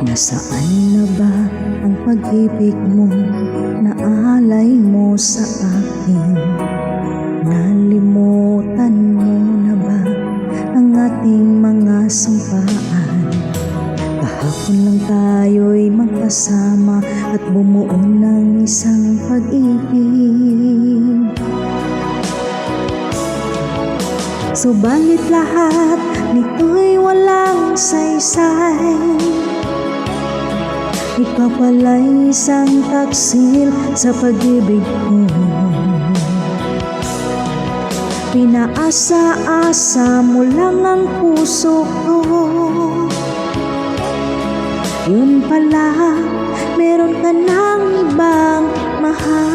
Nasaan na ba ang pag-ibig mo na alay mo sa akin? Nalimutan mo na ba ang ating mga sampaan? Kahapon lang tayo'y magkasama at bumuo ng isang pag-ibig. Subalit lahat nito'y walang saysay. Ikaw pala'y isang taksil sa pag-ibig ko. Pinaasa-asa mo lang ang puso ko. Yun pala, meron ka ng ibang mahal.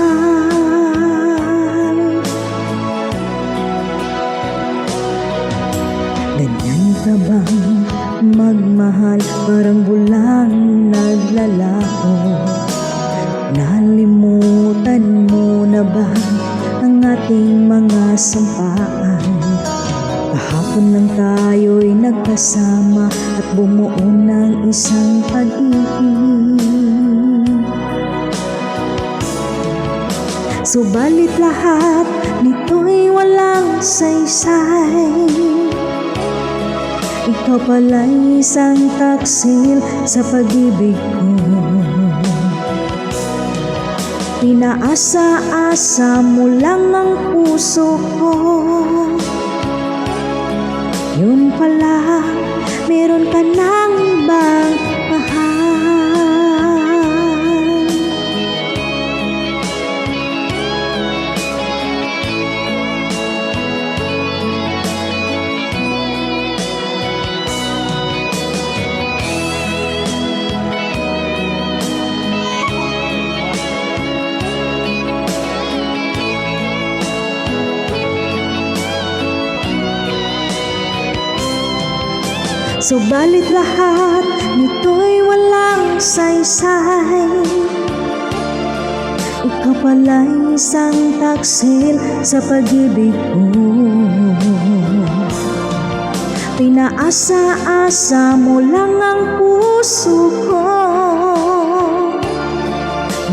Ganyan ka bang magmahal? Parang bulang naglalaho. Nalimutan mo na ba ang ating mga sampaan? Kahapon lang tayo'y nagkasama at bumuo ng isang pag-ibig. Subalit lahat nito'y walang saysay. Ikaw pala'y isang taksil sa pag-ibig ko. Pinaasa-asa mo lang ang puso ko. Yun pala, meron ka ng ibang mahal. Subalit lahat nito'y walang saysay. Ikaw pala'y isang taksil sa pag-ibig ko. Pinaasa-asa mo lang ang puso ko.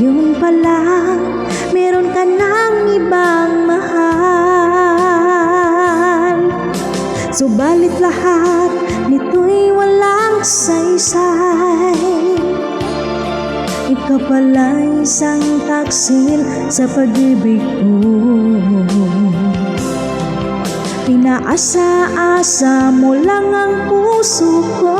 Yun pala, meron ka ng ibang mahal. Subalit lahat nito'y walang saysay. Ikaw pala'y isang taksil sa pag-ibig ko. Pinaasa-asa mo lang ang puso ko.